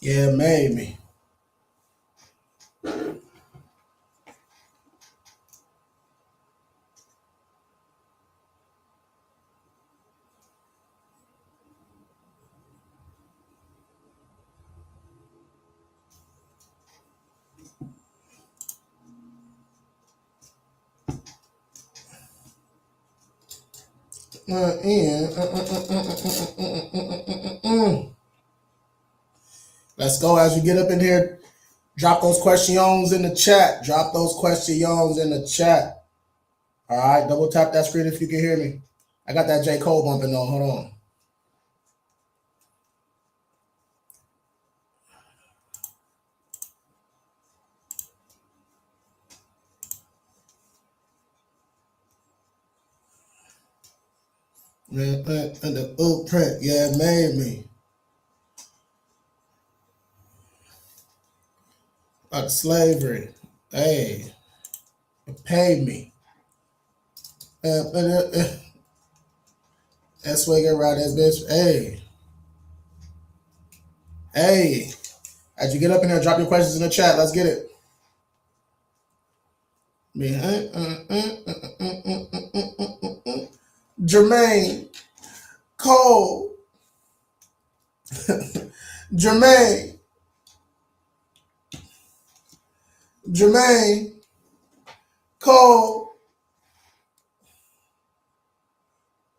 Yeah, made me. Let's go as you get up in here. Drop those questions in the chat. Drop those questions in the chat. All right, double tap that screen if you can hear me. I got that J. Cole bumping on. Hold on. And the blueprint, yeah, it made me. Like slavery. Hey, it paid me. That's way get right as bitch. Hey. As you get up in here, drop your questions in the chat. Let's get it. Jermaine Cole. Jermaine. Jermaine Cole.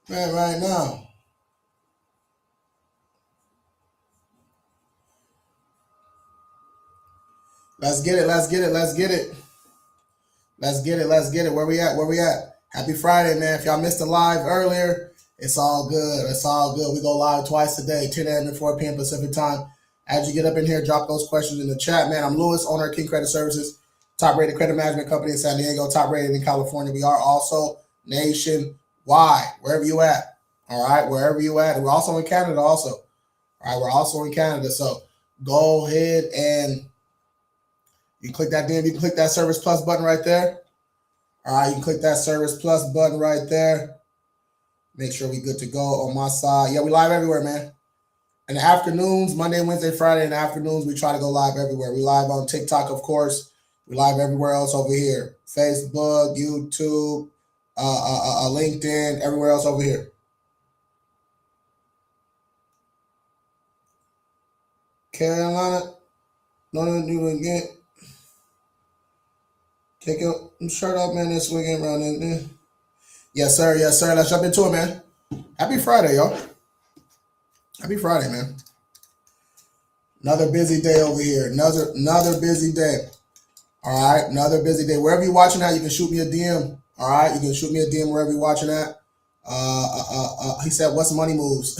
Man, right now. Let's get it. Let's get it. Let's get it. Let's get it. Let's get it. Where we at? Where we at? Happy Friday, man. If y'all missed the live earlier, it's all good. It's all good. We go live twice a day, 10 a.m. and 4 p.m. Pacific time. As you get up in here, drop those questions in the chat, man. I'm Lewis, owner of King Credit Services, top-rated credit management company in San Diego, top-rated in California. We are also nationwide, wherever you at. All right, wherever you at. We're also in Canada also. All right, we're also in Canada. So go ahead and you click that DM. You can click that Service Plus button right there. All right, you can click that Service Plus button right there. Make sure we good to go on my side. Yeah, we live everywhere, man. In the afternoons, Monday, Wednesday, Friday, in the afternoons, we try to go live everywhere. We live on TikTok, of course. We live everywhere else over here. Facebook, YouTube, LinkedIn, everywhere else over here. Carolina, no, you again. Take your shirt off, man, this weekend around there. Yes, sir. Yes, sir. Let's jump into it, man. Happy Friday, y'all. Happy Friday, man. Another busy day over here. Another busy day. All right, another busy day. Wherever you're watching at, you can shoot me a DM. All right, you can shoot me a DM wherever you're watching at. He said, "What's Money Moves?"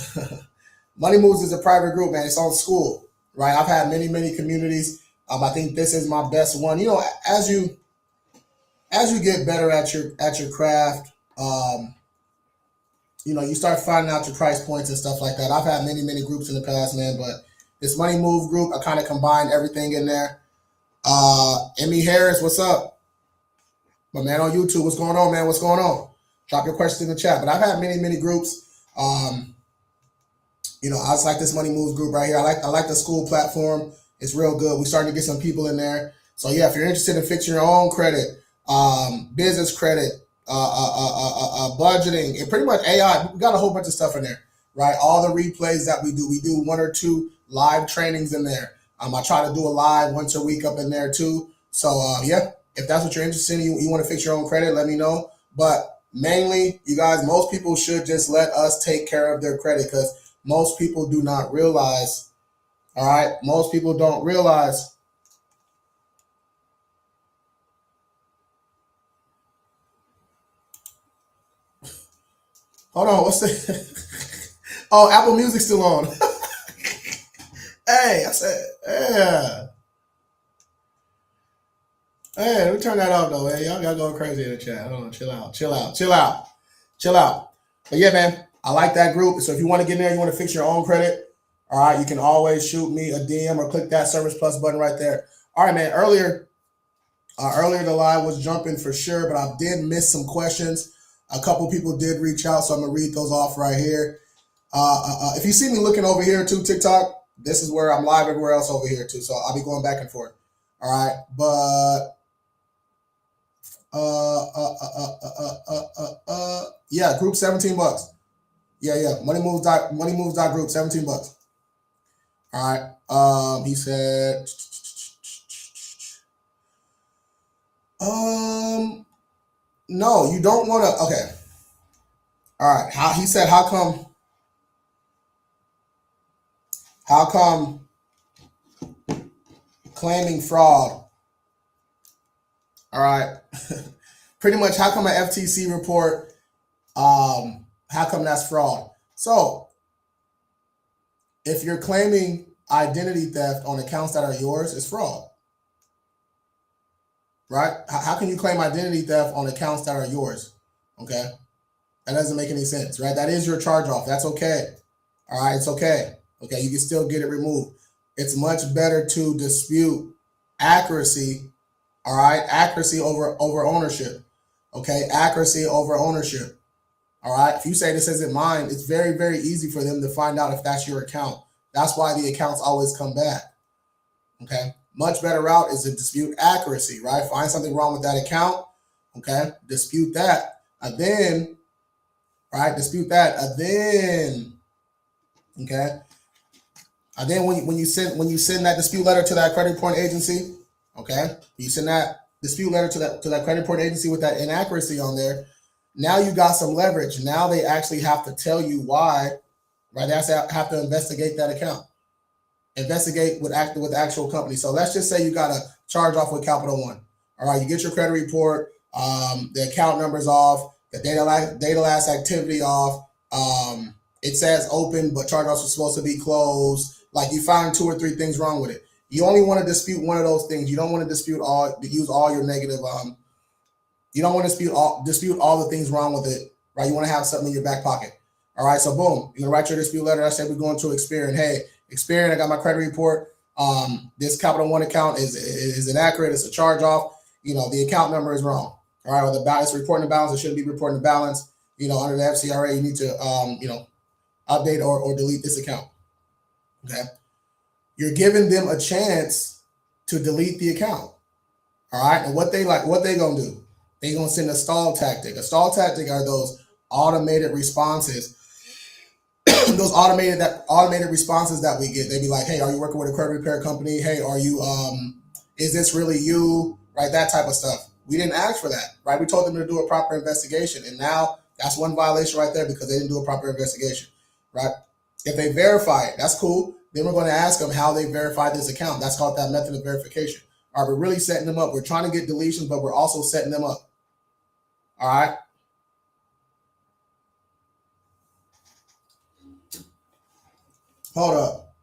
Money Moves is a private group, man. It's on school, right? I've had many communities. I think this is my best one. You know, as you get better at your craft, you know, you start finding out your price points and stuff like that. I've had many groups in the past, man, but this Money Move group, I kind of combined everything in there. Emmy Harris, what's up? My man on YouTube, what's going on, man? What's going on? Drop your questions in the chat. But I've had many groups. You know, I just like this Money Moves group right here. I like the school platform. It's real good. We're starting to get some people in there. So yeah, if you're interested in fixing your own credit, business credit, budgeting, and pretty much AI, we got a whole bunch of stuff in there, right? All the replays that we do 1 or 2 live trainings in there. I try to do a live once a week up in there too. So yeah, if that's what you're interested in, you want to fix your own credit, let me know. But mainly, you guys, most people should just let us take care of their credit because most people do not realize. All right, most people don't realize. Hold on, what's the? Oh, Apple Music's still on. Hey, I said, yeah. Hey, let me turn that off though, man. Y'all got going crazy in the chat. Hold on, chill out. But yeah, man, I like that group. So if you want to get in there, you want to fix your own credit, all right, you can always shoot me a DM or click that Service Plus button right there. All right, man. Earlier the live was jumping for sure, but I did miss some questions. A couple people did reach out, so I'm gonna read those off right here. If you see me looking over here to TikTok, This is where I'm live everywhere else over here too. So I'll be going back and forth. All right, but yeah, group $17. Yeah. Money moves dot group $17. All right. He said, no, you don't want to. Okay. All right. He said, how come? How come claiming fraud? All right. Pretty much, how come an FTC report? How come that's fraud? So, if you're claiming identity theft on accounts that are yours, it's fraud, right? How can you claim identity theft on accounts that are yours? Okay, that doesn't make any sense, right? That is your charge off. That's okay. All right, it's okay. Okay, you can still get it removed. It's much better to dispute accuracy. All right, accuracy over ownership. Okay, accuracy over ownership. All right, if you say this isn't mine, it's very, very easy for them to find out if that's your account. That's why the accounts always come back. Okay, much better route is to dispute accuracy, right? Find something wrong with that account. Okay, dispute that, and then, right, dispute that, and then, okay, and then when you send that dispute letter to that credit reporting agency, okay, you send that dispute letter to that credit reporting agency with that inaccuracy on there. Now you got some leverage. Now they actually have to tell you why, right? They have to investigate that account, investigate with the actual company. So let's just say you got a charge off with Capital One. All right, you get your credit report, the account number's off, the data last activity off. It says open, but charge offs are supposed to be closed. Like you find 2 or 3 things wrong with it. You only want to dispute one of those things. You don't want to use all your negative. You don't want to dispute all the things wrong with it, right? You want to have something in your back pocket. All right, so boom, you're gonna write your dispute letter. I said we're going to Experian. Hey, Experian, I got my credit report. This Capital One account is inaccurate. It's a charge off. The account number is wrong. All right, or the balance reporting the balance. It shouldn't be reporting the balance. Under the FCRA, you need to update or delete this account. Okay, you're giving them a chance to delete the account. All right, and what they gonna do? They're gonna send a stall tactic. A stall tactic are those automated responses. Those automated responses that we get. They be like, "Hey, are you working with a credit repair company? Hey, are you? Is this really you? Right? That type of stuff. We didn't ask for that, right? We told them to do a proper investigation, and now that's one violation right there because they didn't do a proper investigation, right? If they verify it, that's cool. Then we're going to ask them how they verified this account. That's called that method of verification. All right, we're really setting them up. We're trying to get deletions, but we're also setting them up. All right. Hold up.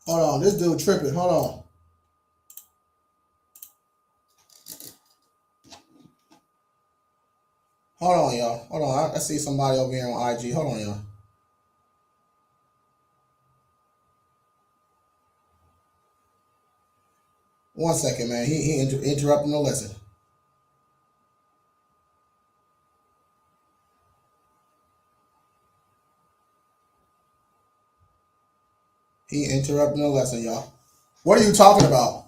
Hold on. This dude tripping. Hold on. Hold on, y'all. Hold on. I see somebody over here on IG. Hold on, y'all. One second, man. He interrupting the lesson. He interrupting the lesson, y'all. What are you talking about?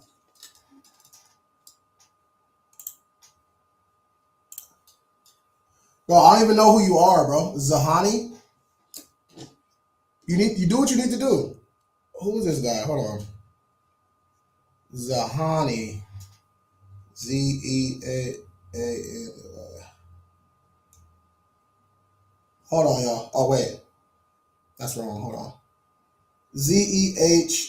Bro, I don't even know who you are, bro. Zahani? You do what you need to do. Who is this guy? Hold on. Zahani. Z-E-A-N. Hold on, y'all. Oh, wait. That's wrong. Hold on. Z-E-H-N-A-N-A-N-Y.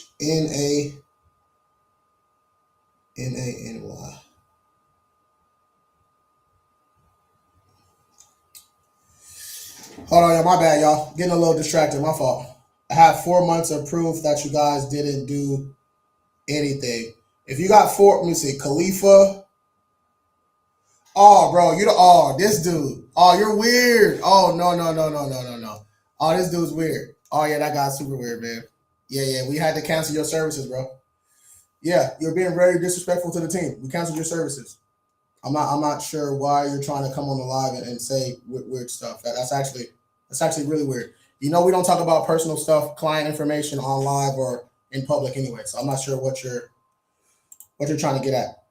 Hold on, y'all. My bad, y'all. Getting a little distracted. My fault. I have 4 months of proof that you guys didn't do anything. If you got 4, let me see. Khalifa. Oh, bro. This dude. Oh, you're weird. Oh, no. Oh, this dude's weird. Oh, yeah, that guy's super weird, man. Yeah. We had to cancel your services, bro. Yeah, you're being very disrespectful to the team. We canceled your services. I'm not sure why you're trying to come on the live and say weird stuff. That's actually really weird. We don't talk about personal stuff, client information on live or in public anyway. So I'm not sure what you're trying to get at.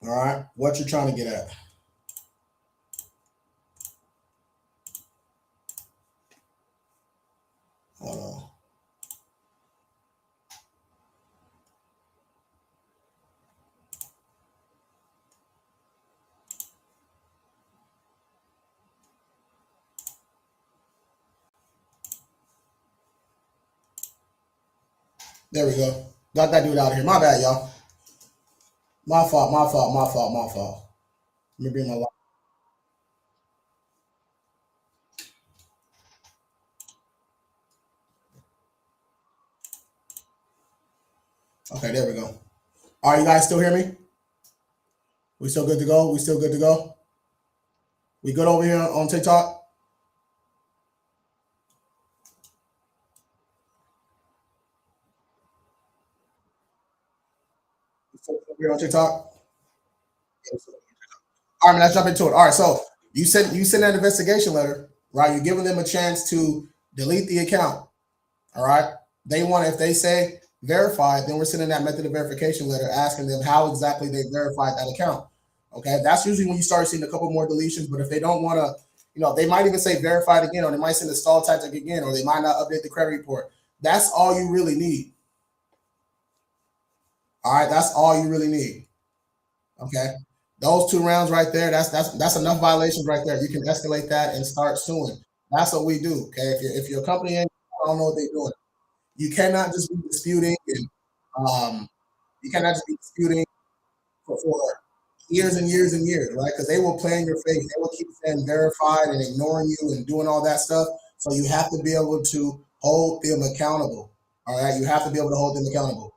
All right, what you're trying to get at. Hold on. There we go. Got that dude out of here. My bad, y'all. My fault. My fault. My fault. My fault. Let me bring my. Okay, there we go. All right, you guys still hear me? We still good to go? We still good to go? We good over here on TikTok? We still over here on TikTok? All right, man, let's jump into it. All right, so you sent that investigation letter, right? You're giving them a chance to delete the account. All right. They want, if they say verified, then we're sending that method of verification letter asking them how exactly they verified that account. Okay. That's usually when you start seeing a couple more deletions. But if they don't want to, they might even say verified again, or they might send a stall tactic again, or they might not update the credit report. That's all you really need. All right. That's all you really need. Okay. Those two rounds right there, that's enough violations right there. You can escalate that and start suing. That's what we do. Okay. If your company ain't, I don't know what they're doing. You cannot just be disputing and um, you cannot just be disputing for years and years and years, right? Because they will play in your face. They will keep saying verified and ignoring you and doing all that stuff. So you have to be able to hold them accountable. All right, you have to be able to hold them accountable.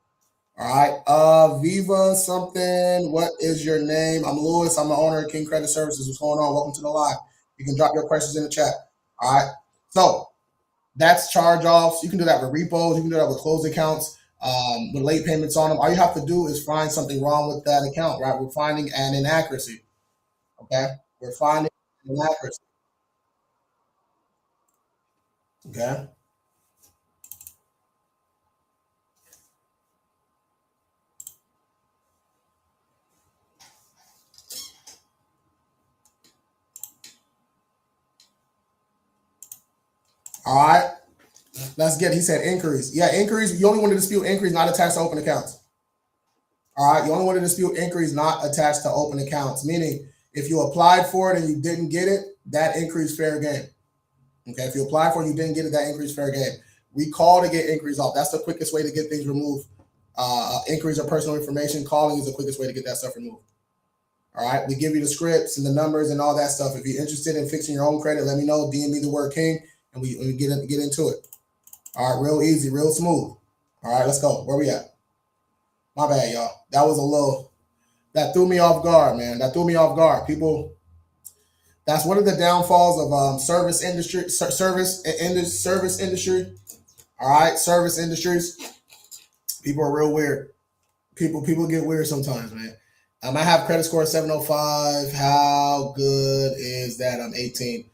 All right, Viva something. What is your name? I'm Lewis. I'm the owner of King Credit Services. What's going on? Welcome to the live. You can drop your questions in the chat. All right. So that's charge offs. You can do that with repos. You can do that with closed accounts, with late payments on them. All you have to do is find something wrong with that account, right? We're finding an inaccuracy. Okay. We're finding an inaccuracy. Okay. All right. Let's get it. He said inquiries. Yeah, inquiries. You only want to dispute inquiries not attached to open accounts. All right. You only want to dispute inquiries not attached to open accounts, meaning if you applied for it and you didn't get it, that inquiry is fair game. Okay. If you applied for it and you didn't get it, that inquiry is fair game. We call to get inquiries off. That's the quickest way to get things removed. Inquiries are personal information. Calling is the quickest way to get that stuff removed. All right. We give you the scripts and the numbers and all that stuff. If you're interested in fixing your own credit, let me know. DM me the word King and we get into it. All right. Real easy, real smooth. All right. Let's go. Where we at? My bad, y'all. That was a little, that threw me off guard, man. That threw me off guard. People, that's one of the downfalls of service industry. All right. Service industries. People are real weird. People get weird sometimes, man. I have credit score 705. How good is that? I'm 18.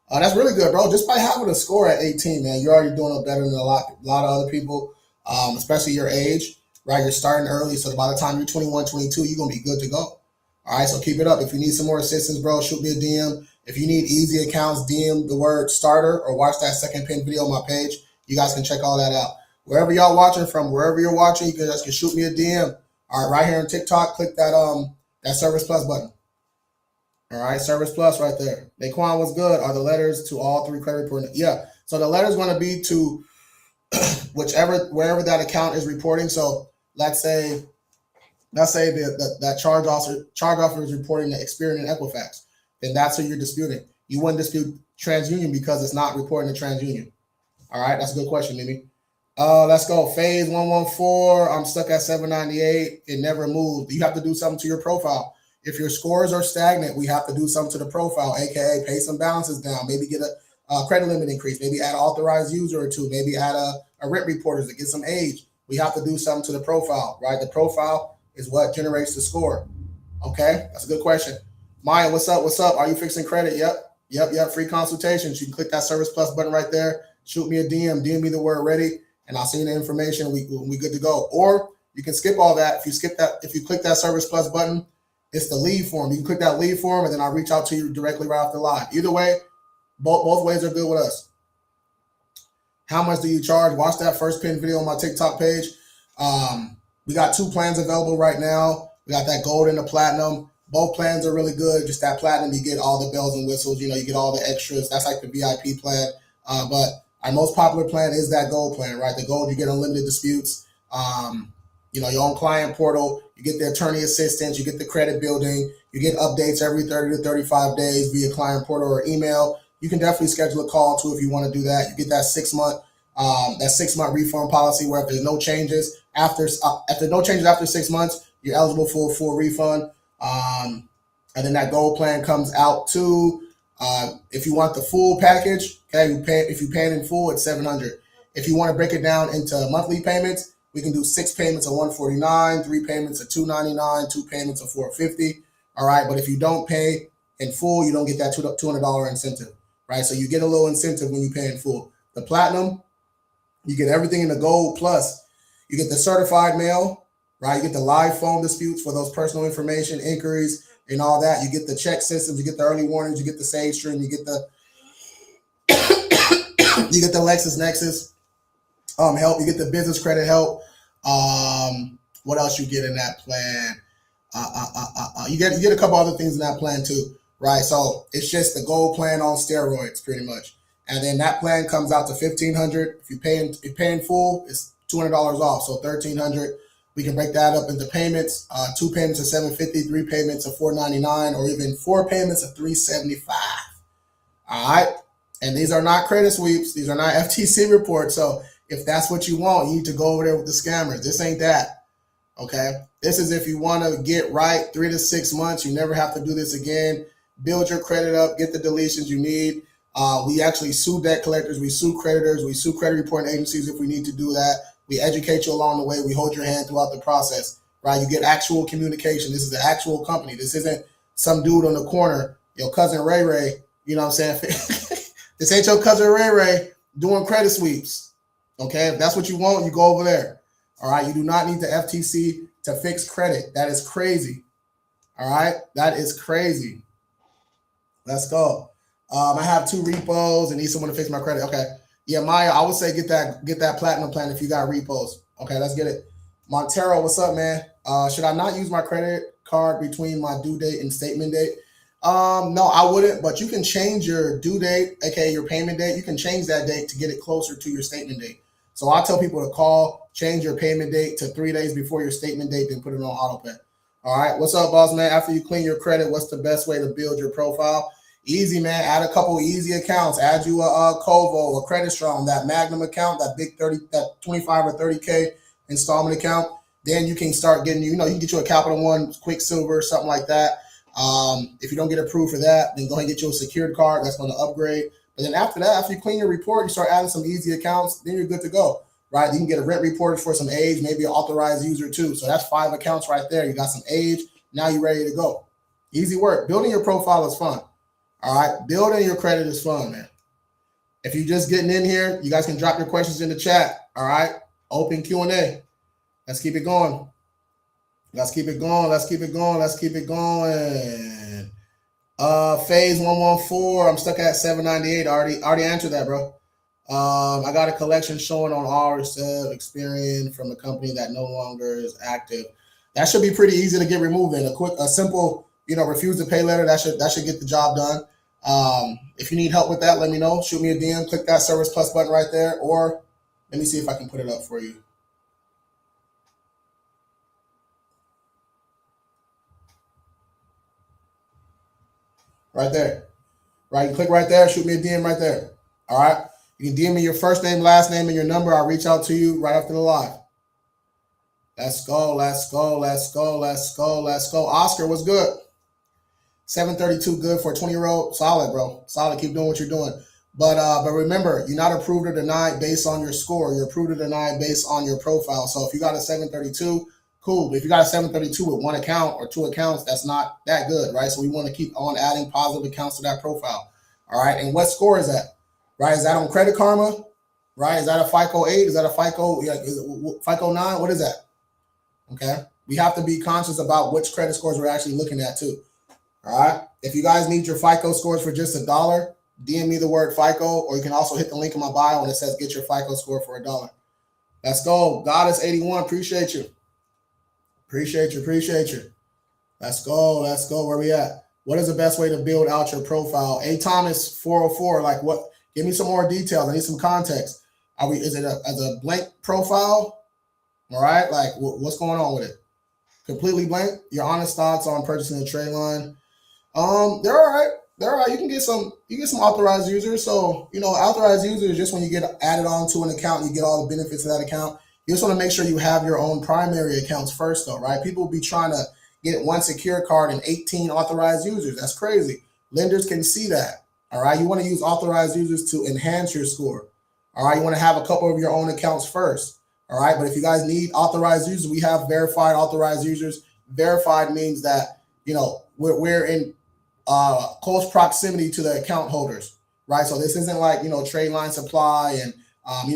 That's really good, bro. Just by having a score at 18, man, you're already doing better than a lot of other people, especially your age, right? You're starting early, so by the time you're 21, 22, you're gonna be good to go. All right, so keep it up. If you need some more assistance, bro, shoot me a DM. If you need easy accounts, DM the word starter or watch that second pin video on my page. You guys can check all that out. Wherever y'all watching from, wherever you're watching, you guys can shoot me a DM. All right, right here on TikTok, click that Service Plus button. All right, Service Plus right there. Daquan, what's good? Are the letters to all three credit reporting? Yeah. So the letter's going to be to wherever that account is reporting. So let's say that charge off is reporting the Experian and Equifax, then that's who you're disputing. You wouldn't dispute TransUnion because it's not reporting to TransUnion. All right, that's a good question, Mimi. Let's go. Phase 114. I'm stuck at 798. It never moved. You have to do something to your profile. If your scores are stagnant, we have to do something to the profile, aka pay some balances down. Maybe get a credit limit increase. Maybe add an authorized user or two. Maybe add a rent reporters to get some age. We have to do something to the profile, right? The profile is what generates the score. Okay, that's a good question. Maya, what's up? What's up? Are you fixing credit? Yep. Free consultations. You can click that Service Plus button right there. Shoot me a DM me the word ready, and I'll send you the information. We good to go. Or you can skip all that. If you click that Service Plus button, it's the lead form. You can click that lead form, and then I'll reach out to you directly right after live. Either way, both ways are good with us. How much do you charge? Watch that first pin video on my TikTok page. We got 2 plans available right now. We got that gold and the platinum. Both plans are really good. Just that platinum, you get all the bells and whistles. You get all the extras. That's like the VIP plan. But our most popular plan is that gold plan, right? The gold, you get unlimited disputes. Your own client portal. You get the attorney assistance. You get the credit building. You get updates every 30 to 35 days via client portal or email. You can definitely schedule a call too if you want to do that. You get that 6-month refund policy where if there's no changes after 6 months, you're eligible for a full refund. And then that gold plan comes out too. If you want the full package, okay, if you pay in full, it's $700. If you want to break it down into monthly payments, we can do 6 payments of $149, 3 payments of $299, 2 payments of $450. All right, but if you don't pay in full, you don't get that $200 incentive, right? So you get a little incentive when you pay in full. The platinum, you get everything in the gold plus. You get the certified mail, right? You get the live phone disputes for those personal information inquiries and all that. You get the check systems, you get the early warnings, you get the Sage Stream, you get the LexisNexis help, you get the business credit help. What else you get in that plan? You get a couple other things in that plan too, right? So it's just the gold plan on steroids, pretty much. And then that plan comes out to $1,500. If you pay in full, it's $200 off, so $1,300. We can break that up into payments. 2 payments of $750, 3 payments of $499, or even 4 payments of $375. All right. And these are not credit sweeps. These are not FTC reports. So if that's what you want, you need to go over there with the scammers. This ain't that. Okay. This is if you want to get right 3 to 6 months. You never have to do this again. Build your credit up. Get the deletions you need. We actually sue debt collectors. We sue creditors. We sue credit reporting agencies if we need to do that. We educate you along the way. We hold your hand throughout the process, right? You get actual communication. This is an actual company. This isn't some dude on the corner, your cousin Ray Ray. You know what I'm saying? This ain't your cousin Ray Ray doing credit sweeps. Okay, if that's what you want, you go over there. All right, you do not need the FTC to fix credit. That is crazy. All right, that is crazy. Let's go. I have 2 repos and need someone to fix my credit. Okay, yeah, Maya, I would say get that platinum plan if you got repos. Okay, let's get it. Montero, what's up, man? Should I not use my credit card between my due date and statement date? No, I wouldn't, but you can change your due date, aka your payment date. You can change that date to get it closer to your statement date. So I tell people to call, change your payment date to 3 days before your statement date, then put it on auto pay. All right, what's up, boss man? After you clean your credit, what's the best way to build your profile? Easy, man. Add a couple easy accounts. Add you a Kovo, a Credit Strong, that Magnum account, that big 30, that 25 or 30K installment account. Then you can start getting, you can get you a Capital One, Quicksilver, something like that. If you don't get approved for that, then go ahead and get you a secured card. That's going to upgrade. But then after that, after you clean your report, you start adding some easy accounts, then you're good to go, right? You can get a rent report for some age, maybe an authorized user too. So that's 5 accounts right there. You got some age. Now you're ready to go. Easy work. Building your profile is fun. All right. Building your credit is fun, man. If you're just getting in here, you guys can drop your questions in the chat. All right. Open Q&A. Let's keep it going. Let's keep it going. Let's keep it going. Let's keep it going. Phase 114. I'm stuck at 798. Already answered that, bro. I got a collection showing on RSF Experian from a company that no longer is active. That should be pretty easy to get removed in. A simple, refuse to pay letter. That should get the job done. If you need help with that, let me know. Shoot me a DM. Click that Service Plus button right there, or let me see if I can put it up for you. Right there. Right, you click right there. Shoot me a DM right there. All right. You can DM me your first name, last name, and your number. I'll reach out to you right after the live. Let's go. Let's go. Let's go. Let's go. Let's go. Oscar, what's good? 732 good for a 20-year-old. Solid, bro. Solid. Keep doing what you're doing. But remember, you're not approved or denied based on your score. You're approved or denied based on your profile. So if you got a 732, cool. But if you got a 732 with one account or two accounts, that's not that good, right? So we want to keep on adding positive accounts to that profile. All right. And what score is that? Right? Is that on Credit Karma? Right? Is that a FICO 8? Is that a FICO? Yeah, is it FICO 9? What is that? Okay. We have to be conscious about which credit scores we're actually looking at too. All right. If you guys need your FICO scores for just $1, DM me the word FICO, or you can also hit the link in my bio and it says get your FICO score for $1. Let's go. Goddess81, appreciate you. Appreciate you. Let's go. Where we at? What is the best way to build out your profile? A Thomas 404, like what? Give me some more details. I need some context. Is it as a blank profile? All right. Like what's going on with it? Completely blank. Your honest thoughts on purchasing a trade line. They're all right. You can get some authorized users. So, authorized users, just when you get added on to an account, you get all the benefits of that account. You just want to make sure you have your own primary accounts first though, right? People will be trying to get one secure card and 18 authorized users. That's crazy. Lenders can see that. All right. You want to use authorized users to enhance your score. All right. You want to have a couple of your own accounts first. All right. But if you guys need authorized users, we have verified authorized users. Verified means that, we're in close proximity to the account holders, right? So this isn't like, Trade Line Supply and,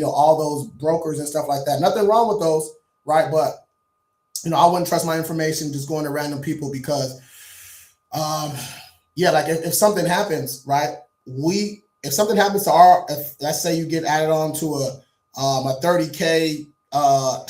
all those brokers and stuff like that. Nothing wrong with those, right? But, I wouldn't trust my information just going to random people because, like if something happens, right? If something happens to let's say you get added on to a 30K, a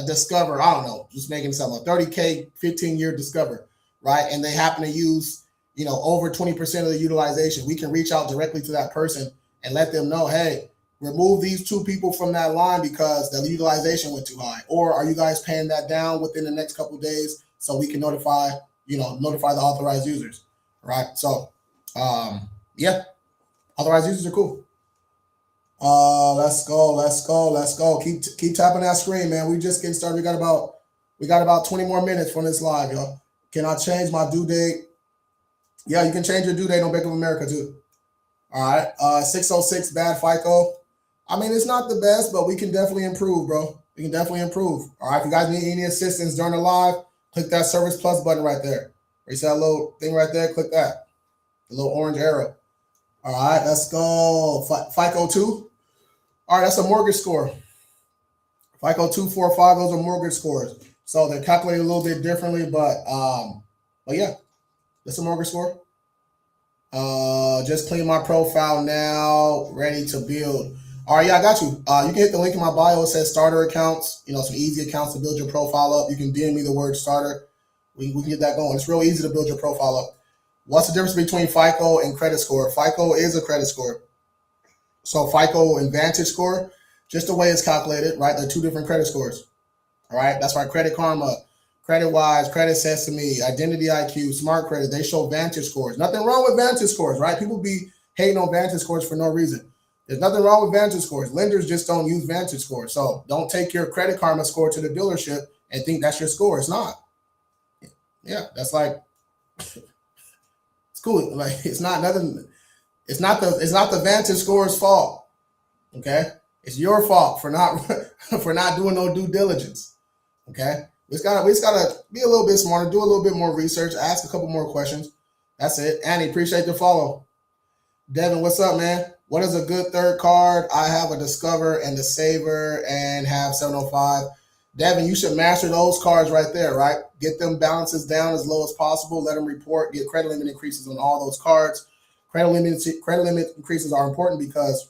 Discover, I don't know, just making something, a 30K, 15-year Discover, right? And they happen to use, over 20% of the utilization. We can reach out directly to that person and let them know, hey, remove these two people from that line because the utilization went too high. Or are you guys paying that down within the next couple of days so we can notify the authorized users, right? So, authorized users are cool. Let's go. Keep tapping that screen, man. We just getting started. We got about 20 more minutes from this live, yo. Can I change my due date? Yeah, you can change your due date on Bank of America too. All right. 606 bad FICO. I mean, it's not the best, but we can definitely improve, bro. We can definitely improve. All right. If you guys need any assistance during the live, click that Service Plus button right there. Where you see that little thing right there? Click that. The little orange arrow. All right. Let's go. FICO 2. All right. That's a mortgage score. FICO 245. Those are mortgage scores. So they're calculated a little bit differently, but yeah. That's a mortgage score. Just clean my profile now. Ready to build. All right, yeah, I got you. You can hit the link in my bio. It says starter accounts. Some easy accounts to build your profile up. You can DM me the word starter. We can get that going. It's real easy to build your profile up. What's the difference between FICO and credit score? FICO is a credit score. So FICO and Vantage score, just the way it's calculated, right? They're two different credit scores. All right, that's why Credit Karma, CreditWise, Credit Sesame, Identity IQ, Smart Credit, they show Vantage scores. Nothing wrong with Vantage scores, right? People be hating on Vantage scores for no reason. There's nothing wrong with Vantage scores. Lenders just don't use Vantage scores. So don't take your Credit Karma score to the dealership and think that's your score. It's not. Yeah, that's like, it's cool. Like it's not nothing. It's not the Vantage score's fault. Okay, it's your fault for not doing no due diligence. Okay. We just gotta be a little bit smarter, do a little bit more research, ask a couple more questions. That's it. Annie, appreciate the follow. Devin, what's up, man? What is a good third card? I have a Discover and a Saver and have 705. Devin, you should master those cards right there, right? Get them balances down as low as possible. Let them report. Get credit limit increases on all those cards. Credit limit increases are important because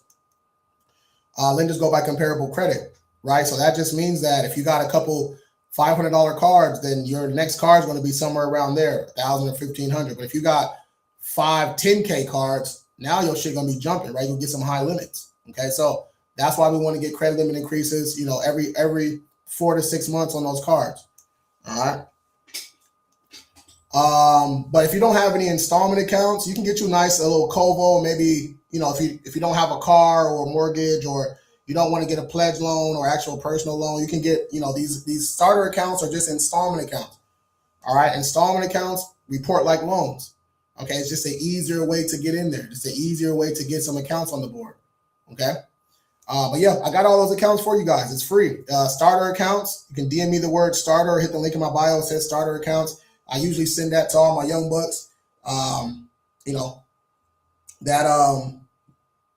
lenders go by comparable credit, right? So that just means that if you got a couple $500 cards, then your next card is going to be somewhere around there, 1,000 or 1,500. But if you got 5 10K cards, now your shit going to be jumping, right? You'll get some high limits. Okay, so that's why we want to get credit limit increases, every 4 to 6 months on those cards. All right. But if you don't have any installment accounts, you can get you a little Kovo, maybe, if you don't have a car or a mortgage, or you don't want to get a pledge loan or actual personal loan, you can get, these starter accounts are just installment accounts. All right. Installment accounts report like loans. Okay. It's just an easier way to get in there. Just an easier way to get some accounts on the board. Okay. But yeah, I got all those accounts for you guys. It's free. Starter accounts. You can DM me the word starter or hit the link in my bio. It says starter accounts. I usually send that to all my young bucks. You know, that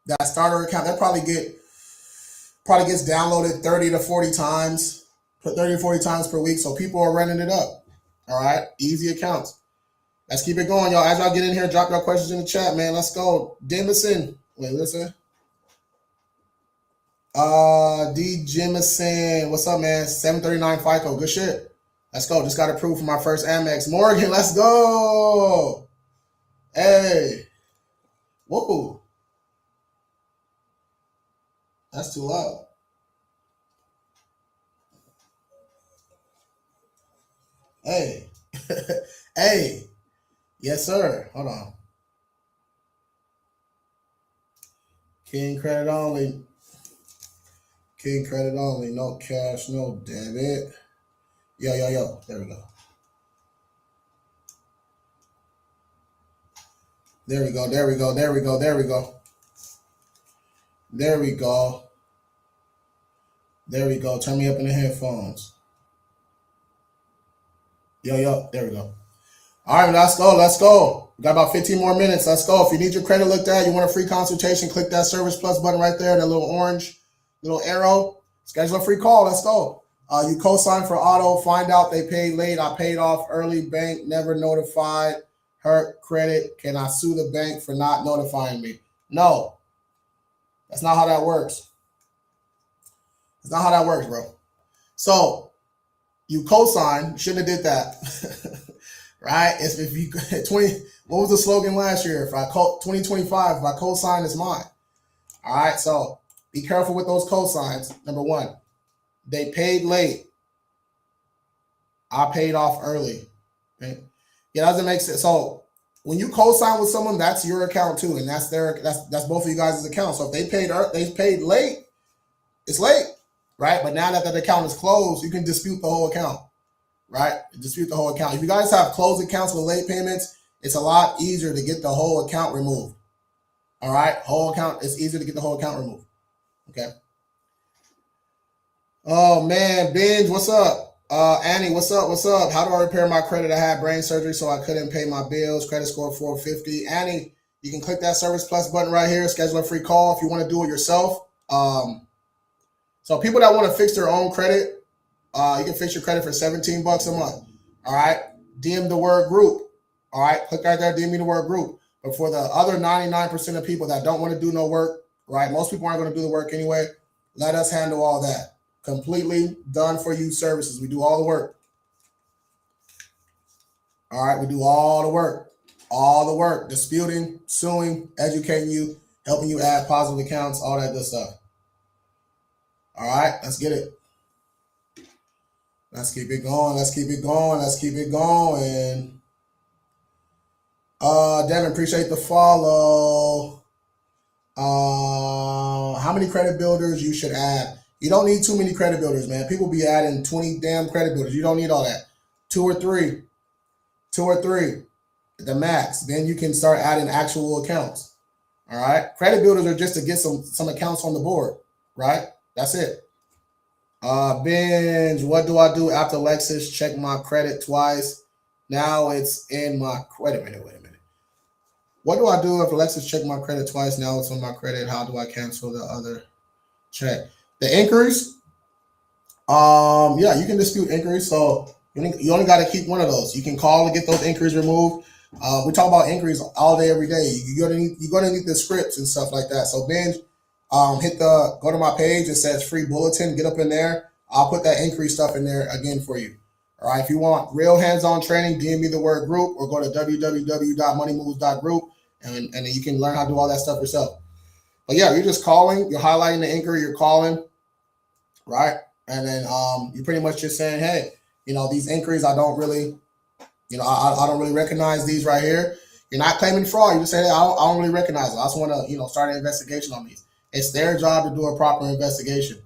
that starter account, that probably gets downloaded 30 to 40 times, 30 to 40 times per week. So people are running it up. All right. Easy accounts. Let's keep it going, y'all. As y'all get in here, drop your questions in the chat, man. Let's go. Dimison. Wait, listen. D Jimison. What's up, man? 739 FICO. Good shit. Let's go. Just got approved for my first Amex. Morgan, let's go. Hey. Whoa. That's too loud. Hey. Hey. Yes, sir. Hold on. King credit only. King credit only. No cash, no debit. Yo. There we go. There we go. There we go. There we go. There we go. There we go. There we go. Turn me up in the headphones. Yo. There we go. All right, let's go. Let's go. We got about 15 more minutes. Let's go. If you need your credit looked at, you want a free consultation, click that Service Plus button right there, that little orange little arrow. Schedule a free call. Let's go. You co-sign for auto. Find out they paid late. I paid off early. Bank never notified. Hurt credit. Can I sue the bank for not notifying me? No. That's not how that works. That's not how that works, bro. So you co-sign. You shouldn't have did that. Right? It's if you 20. What was the slogan last year? If I 2025, if I co-sign, it's mine. All right. So be careful with those co-signs. Number one, they paid late. I paid off early. Okay? It doesn't make sense. So when you co-sign with someone, that's your account too, and that's both of you guys' account. So if they paid late, it's late, right? But now that account is closed, you can dispute the whole account, right? Dispute the whole account. If you guys have closed accounts with late payments, it's a lot easier to get the whole account removed. All right, whole account. It's easier to get the whole account removed. Okay. Oh man, Binge, what's up? Annie, what's up? What's up? How do I repair my credit? I had brain surgery, so I couldn't pay my bills. Credit score 450. Annie, you can click that Service Plus button right here. Schedule a free call if you want to do it yourself. So people that want to fix their own credit, you can fix your credit for $17 a month. All right. DM the word group. All right. Click right there. DM me the word group. But for the other 99% of people that don't want to do no work, right? Most people aren't going to do the work anyway. Let us handle all that. Completely done for you services. We do all the work. All right. We do all the work. All the work. Disputing, suing, educating you, helping you add positive accounts, all that good stuff. All right. Let's get it. Let's keep it going. Let's keep it going. Let's keep it going. Devin, appreciate the follow. How many credit builders you should add? You don't need too many credit builders, man. People be adding 20 damn credit builders. You don't need all that. Two or three, the max. Then you can start adding actual accounts. All right. Credit builders are just to get some accounts on the board, right? That's it. Binge, what do I do after Lexus? Check my credit twice. Now it's in my wait a minute. What do I do if Lexus check my credit twice? Now it's on my credit. How do I cancel the other check? The inquiries, yeah, you can dispute inquiries. So you only got to keep one of those. You can call to get those inquiries removed. We talk about inquiries all day, every day. You're gonna need the scripts and stuff like that. So Binge, go to my page. It says free bulletin. Get up in there. I'll put that inquiry stuff in there again for you. All right. If you want real hands-on training, DM me the word group or go to www.moneymoves.group and then you can learn how to do all that stuff yourself. But yeah, you're just calling. You're highlighting the inquiry. You're calling, right? And then you're pretty much just saying, hey, these inquiries, I don't really recognize these right here. You're not claiming fraud. You just say, hey, I don't really recognize it. I just want to, start an investigation on these. It's their job to do a proper investigation,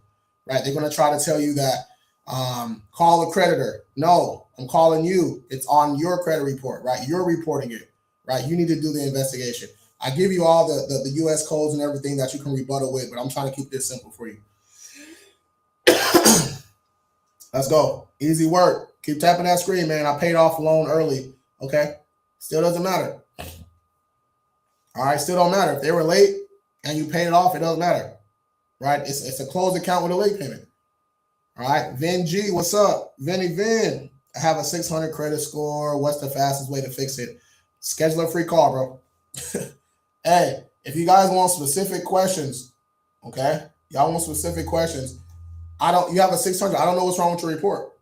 right? They're going to try to tell you that call the creditor. No, I'm calling you. It's on your credit report, right? You're reporting it, right? You need to do the investigation. I give you all the US codes and everything that you can rebuttal with, but I'm trying to keep this simple for you. Let's go. Easy work. Keep tapping that screen, man. I paid off a loan early. Okay. Still doesn't matter. All right. Still don't matter. If they were late and you paid it off, it doesn't matter. Right? It's a closed account with a late payment. All right. Vin G, what's up? Vinny Vin. I have a 600 credit score. What's the fastest way to fix it? Schedule a free call, bro. Hey, if you guys want specific questions, okay? Y'all want specific questions. You have a 600. I don't know what's wrong with your report.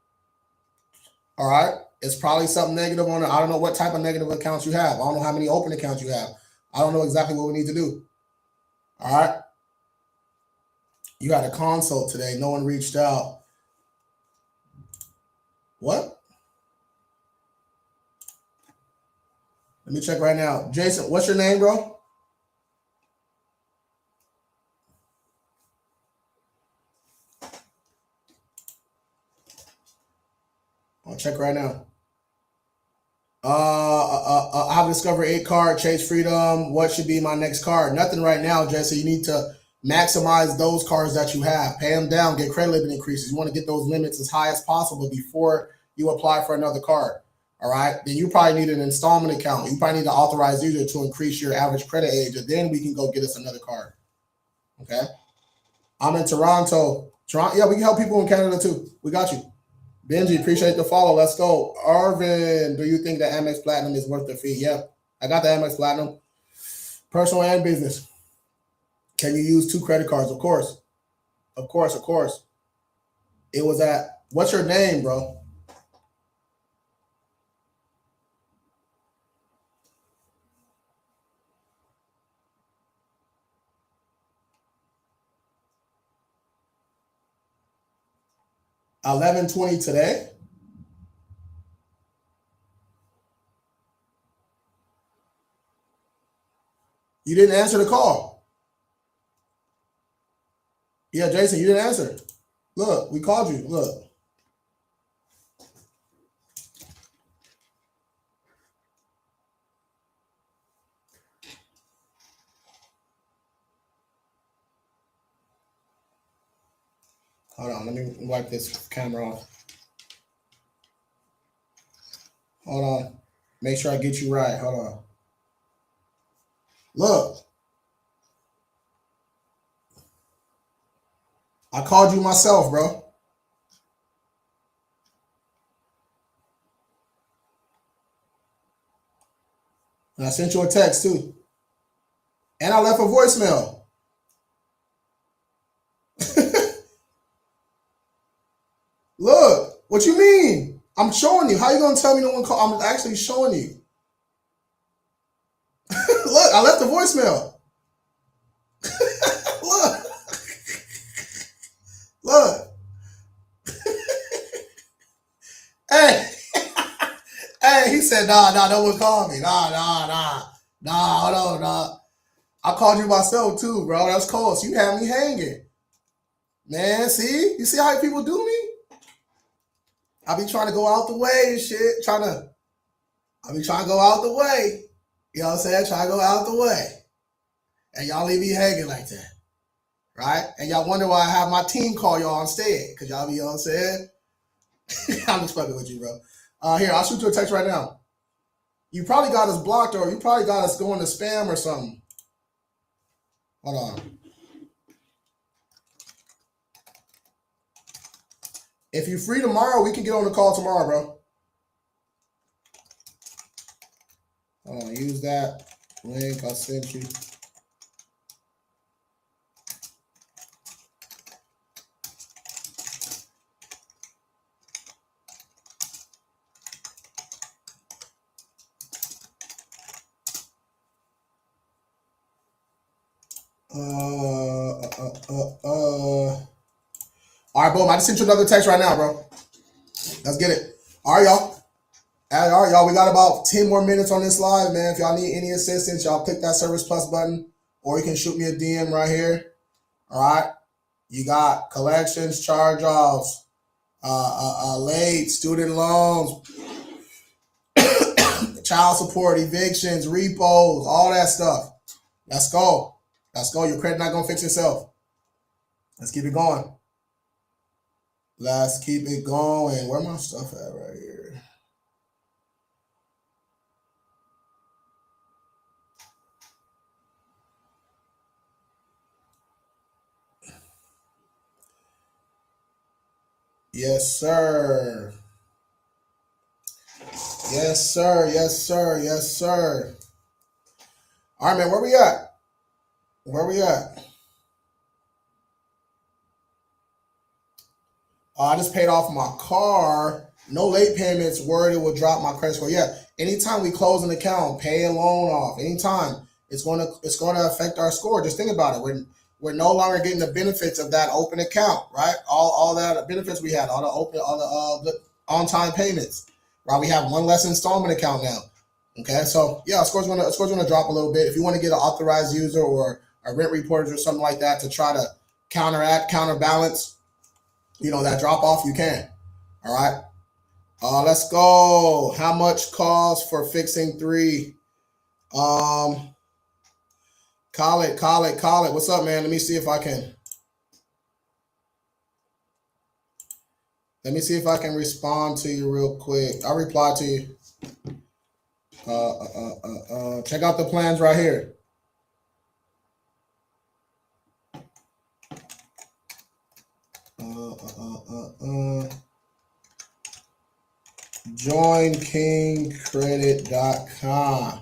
All right. It's probably something negative on it. I don't know what type of negative accounts you have. I don't know how many open accounts you have. I don't know exactly what we need to do. All right. You had a consult today. No one reached out. What? Let me check right now. Jason, what's your name, bro? I'll check right now. I have Discover 8 card, Chase Freedom. What should be my next card? Nothing right now, Jesse. You need to maximize those cards that you have. Pay them down, get credit limit increases. You want to get those limits as high as possible before you apply for another card. All right. Then you probably need an installment account. You probably need to authorize user to increase your average credit age, and then we can go get us another card. Okay. I'm in Toronto. Yeah, we can help people in Canada too. We got you. Benji, appreciate the follow. Let's go. Arvin, do you think the Amex Platinum is worth the fee? Yep. I got the Amex Platinum. Personal and business. Can you use 2 credit cards? Of course. Of course, of course. It was at, what's your name, bro? $11.20 today. You didn't answer the call. Yeah, Jason, you didn't answer. Look, we called you. Look. Hold on, let me wipe this camera off. Hold on. Make sure I get you right. Hold on. Look. I called you myself, bro. And I sent you a text too. And I left a voicemail. Look, what you mean? I'm showing you. How you gonna tell me no one called? I'm actually showing you. Look, I left a voicemail. Look. Look. Hey. Hey, he said, nah, no one called me. Nah, hold on, nah. I called you myself too, bro. That's close. You had me hanging. Man, see? You see how people do me? I be trying to go out the way and shit. I be trying to go out the way. You know what I'm saying? Try to go out the way. And y'all leave me hanging like that. Right? And y'all wonder why I have my team call y'all instead. Because y'all be, you know what I'm saying? I'm just fucking with you, bro. Here, I'll shoot you a text right now. You probably got us blocked, or you probably got us going to spam or something. Hold on. If you're free tomorrow, we can get on the call tomorrow, bro. Hold on, use that link I sent you. All right, boom. I just sent you another text right now, bro. Let's get it. All right, y'all. All right, y'all. We got about 10 more minutes on this live, man. If y'all need any assistance, y'all click that Service Plus button, or you can shoot me a DM right here. All right. You got collections, charge-offs, late student loans, child support, evictions, repos, all that stuff. Let's go. Let's go. Your credit not gonna fix itself. Let's keep it going. Let's keep it going. Where my stuff at right here? Yes, sir. Yes, sir. Yes, sir. Yes, sir. All right, man. Where we at? Where we at? I just paid off my car. No late payments. Worried it will drop my credit score. Yeah. Anytime we close an account, pay a loan off. Anytime it's gonna affect our score. Just think about it. We're no longer getting the benefits of that open account, right? All that benefits we had, all the on time payments, right? We have one less installment account now. Okay, so yeah, score's gonna drop a little bit. If you want to get an authorized user or a rent reporters or something like that to try to counterbalance, that drop off, you can. All right. Let's go. How much cost for fixing 3? Um, call it. What's up, man? Let me see if I can. Let me see if I can respond to you real quick. I'll reply to you. Check out the plans right here. JoinKingCredit.com.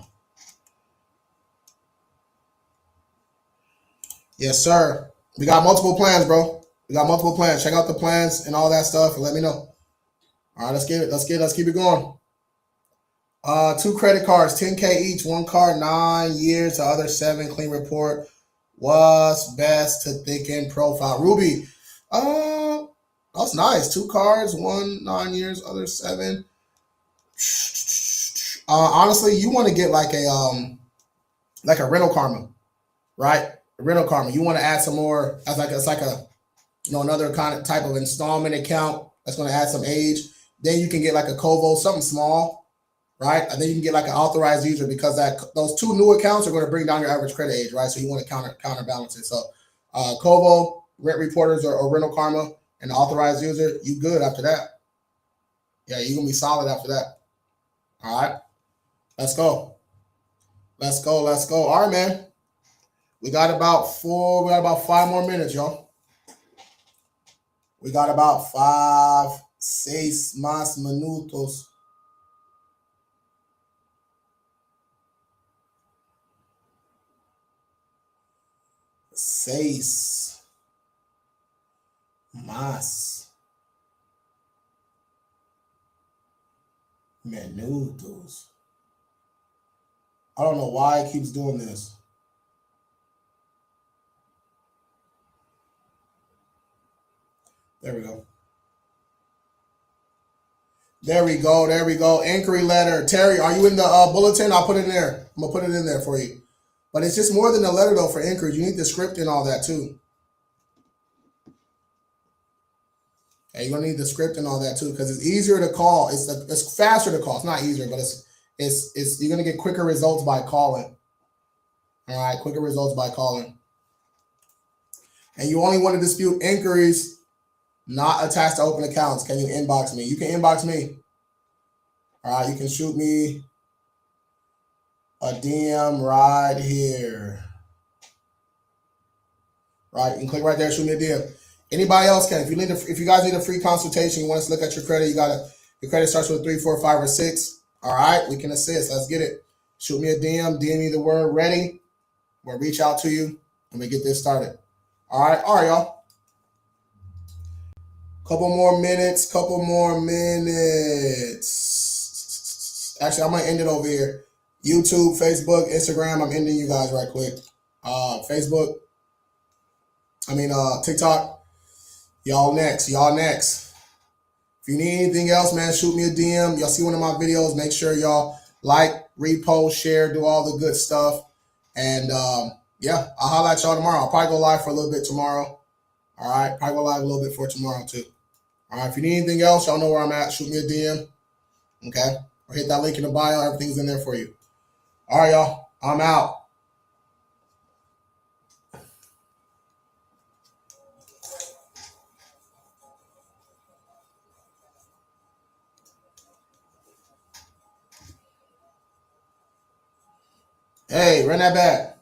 Yes, sir. We got multiple plans, bro. We got multiple plans. Check out the plans and all that stuff and let me know. All right, let's keep it going. 2 credit cards, 10K each. One card, 9 years. The other 7. Clean report. What's best to thicken profile? Ruby. That's nice. 2 cards, one 9 years, other 7. Honestly, you want to get like a rental karma, right? A rental karma. You want to add some more as like a another kind of type of installment account that's going to add some age. Then you can get like a Kovo, something small, right? And then you can get like an authorized user because those 2 new accounts are going to bring down your average credit age, right? So you want to counterbalance it. So Kovo, rent reporters or rental karma, and the authorized user, you good after that. Yeah, you're gonna be solid after that. All right. Let's go. All right, man. We got about 5 more minutes, y'all. We got about 6 más minutos. 6 más minutos. I don't know why it keeps doing this. There we go. There we go. Inquiry letter. Terry, are you in the bulletin? I'll put it in there. I'm going to put it in there for you. But it's just more than a letter, though, for inquiries. You need the script and all that, too. Yeah, you're going to need the script and all that, too, because it's easier to call. It's faster to call. It's not easier, but it's you're going to get quicker results by calling. All right, quicker results by calling. And you only want to dispute inquiries not attached to open accounts. Can you inbox me? You can inbox me. All right, you can shoot me a DM right here. Right, you can click right there, shoot me a DM. Anybody else can. If you guys need a free consultation, you want us to look at your credit, your credit starts with 3, 4, 5, or 6. All right, we can assist. Let's get it. Shoot me a DM me the word ready. We'll reach out to you and we get this started. All right, y'all. Couple more minutes. Actually, I might end it over here. YouTube, Facebook, Instagram. I'm ending you guys right quick. TikTok. Y'all next. If you need anything else, man, shoot me a DM. Y'all see one of my videos. Make sure y'all like, repost, share, do all the good stuff. And yeah, I'll holler at y'all tomorrow. I'll probably go live for a little bit tomorrow. All right, probably go live a little bit for tomorrow too. All right, if you need anything else, y'all know where I'm at. Shoot me a DM, okay? Or hit that link in the bio. Everything's in there for you. All right, y'all. I'm out. Hey, run that back.